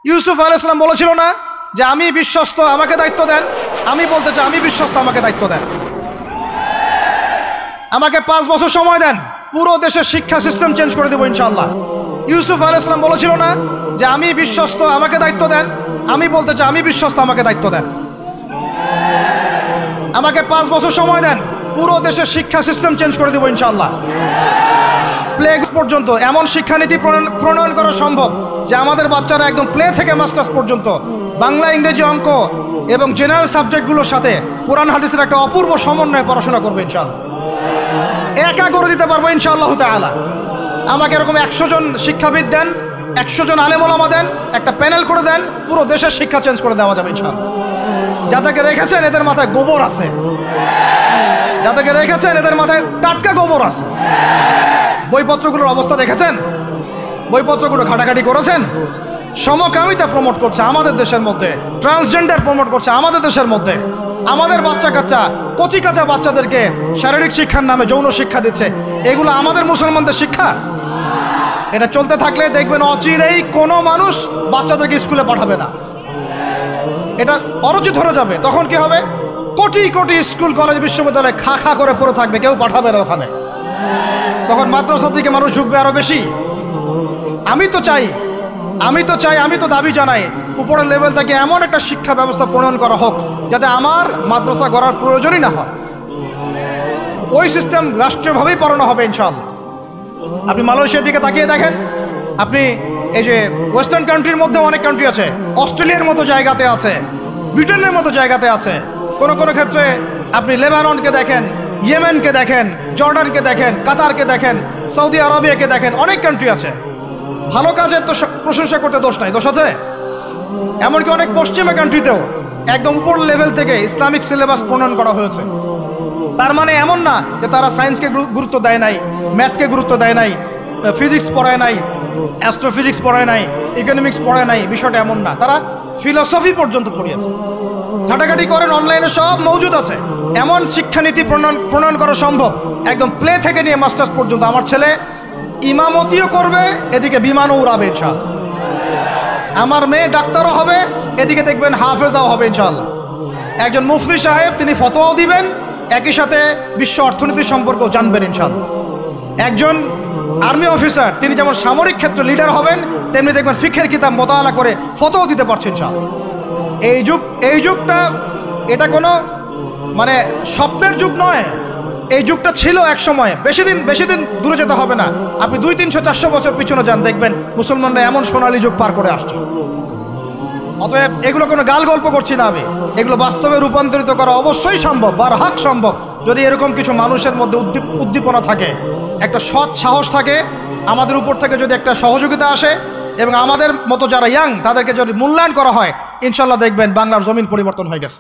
ইউসুফ আলাইহিস সালাম বলেছিল না যে আমি বিশ্বস্ত, আমাকে দায়িত্ব দেন? আমি বলতে চাই আমি বিশ্বস্ত, আমাকে দায়িত্ব দেন। আমাকে 5 বছর সময় দেন, পুরো দেশের শিক্ষা সিস্টেম চেঞ্জ করে দেবো ইনশাআল্লাহ। ইউসুফ আলাইহিস সালাম বলেছিল না যে আমি বিশ্বস্ত, আমাকে দায়িত্ব দেন? আমি বলতে চাই আমি বিশ্বস্ত, আমাকে দায়িত্ব দেন। আমাকে 5 বছর সময় দেন, পুরো দেশের শিক্ষা সিস্টেম চেঞ্জ করে দেবো ইনশাআল্লাহ। প্লে পর্যন্ত এমন শিক্ষানীতি প্রণয়ন করা সম্ভব যে আমাদের বাচ্চারা একদম প্লে থেকে মাস্টার্স পর্যন্ত বাংলা, ইংরেজি, অঙ্ক এবং জেনারেল সাবজেক্টগুলোর সাথে কোরআন হাদিসের একটা অপূর্ব সমন্বয়ে পড়াশোনা করবে ইনশাআল্লাহ। একা করে দিতে পারবো ইনশাআল্লাহ তাআলা। আমাকে এরকম 100 জন শিক্ষাবিদ দেন, 100 জন আলেম ওলামা দেন, একটা প্যানেল করে দেন, পুরো দেশের শিক্ষা চেঞ্জ করে দেওয়া যাবে ইনশাআল্লাহ। যাদেরকে রেখেছেন এদের মাথায় গোবর আছে, যাদেরকে রেখেছেন এদের মাথায় টাটকা গোবর আছে। বইপত্রগুলোর অবস্থা দেখেছেন? বইপত্রগুলো ঘাটাঘাটি করেছেন? সমকামিতা প্রমোট করছে আমাদের দেশের মধ্যে, ট্রান্সজেন্ডার প্রমোট করছে আমাদের দেশের মধ্যে, আমাদের বাচ্চা কাচ্চা কচি কাঁচা বাচ্চাদেরকে শারীরিক শিক্ষার নামে যৌন শিক্ষা দিচ্ছে। এগুলো আমাদের মুসলমানদের শিক্ষা? এটা চলতে থাকলে দেখবেন অচিরেই কোনো মানুষ বাচ্চাদেরকে স্কুলে পাঠাবে না, এটা অরুচি ধরে যাবে। তখন কি হবে? কোটি কোটি স্কুল, কলেজ, বিশ্ববিদ্যালয় খা খা করে পড়ে থাকবে, কেউ পাঠাবে না ওখানে। তখন মাদ্রাসার দিকে মানুষ ঝুঁকবে আরো বেশি। আমি তো দাবি জানাই উপরের লেভেল থেকে এমন একটা শিক্ষা ব্যবস্থা প্রণয়ন করা হোক যাতে আমার মাদ্রাসা গড়ার প্রয়োজনই না হয়। ওই সিস্টেম রাষ্ট্রীয়ভাবেই পড়ানো হবে ইনশাআল্লাহ। আপনি মালয়েশিয়ার দিকে তাকিয়ে দেখেন, আপনি এই যে ওয়েস্টার্ন কান্ট্রির মধ্যে অনেক কান্ট্রি আছে, অস্ট্রেলিয়ার মতো জায়গাতে আছে, ব্রিটেনের মতো জায়গাতে আছে, কোনো কোনো ক্ষেত্রে আপনি লেবাননকে দেখেন, ইয়েমেনকে দেখেন, জর্ডানকে দেখেন, কাতারকে দেখেন, সৌদি আরবিয়াকে দেখেন, অনেক কান্ট্রি আছে। ভালো কাজের তো প্রশংসা করতে দোষ নাই, দোষ আছে? এমনকি অনেক পশ্চিমা কান্ট্রিতেও একদম উপর লেভেল থেকে ইসলামিক সিলেবাস প্রণয়ন করা হয়েছে। তার মানে এমন না যে তারা সায়েন্সকে গুরুত্ব দেয় নাই, ম্যাথকে গুরুত্ব দেয় নাই, ফিজিক্স পড়ায় নাই, অ্যাস্ট্রোফিজিক্স পড়ায় নাই, ইকোনমিক্স পড়ায় নাই, বিষয়টা এমন না। তারা ফিলসফি পর্যন্ত পড়িয়েছে। ঘাটাঘাটি করেন, অনলাইনে সব মজুদ আছে। এমন শিক্ষানীতি প্রণয়ন করা সম্ভব একদম প্লে থেকে নিয়ে মাস্টার্স পর্যন্ত। আমার ছেলে ইমামতিও করবে, এদিকে বিমানও উড়াবে ইনশাআল্লাহ। আমার মেয়ে ডাক্তারও হবে, এদিকে দেখবেন হাফেজাও হবে ইনশাআল্লাহ। একজন মুফতি সাহেব তিনি ফতোয়াও দিবেন, একই সাথে বিশ্ব অর্থনীতি সম্পর্কেও জানবেন ইনশাআল্লাহ। একজন আর্মি অফিসার তিনি যেমন সামরিক ক্ষেত্রে লিডার হবেন, তেমনি দেখবেন ফিকহের কিতাব মোতালা করে ফতোয়া দিতে পারছেন ইনশাআল্লাহ। এই যুগটা এটা কোনো মানে স্বপ্নের যুগ নয়, এই যুগটা ছিল এক সময়। বেশি দিন দূরে যেতে হবে না, আপনি 200, 300, 400 বছর পিছনে যান, দেখবেন মুসলমানরা এমন সোনালী যুগ পার করে আসছে। অতএব এগুলো কোনো গাল গল্প করছি না আমি, এগুলো বাস্তবে রূপান্তরিত করা অবশ্যই সম্ভব, বারহাক সম্ভব, যদি এরকম কিছু মানুষের মধ্যে উদ্দীপনা থাকে, একটা সৎ সাহস থাকে, আমাদের উপর থেকে যদি একটা সহযোগিতা আসে এবং আমাদের মতো যারা ইয়াং তাদেরকে যদি মূল্যায়ন করা হয়, ইনশাল্লাহ দেখবেন বাংলার জমিন পরিবর্তন হয়ে গেছে।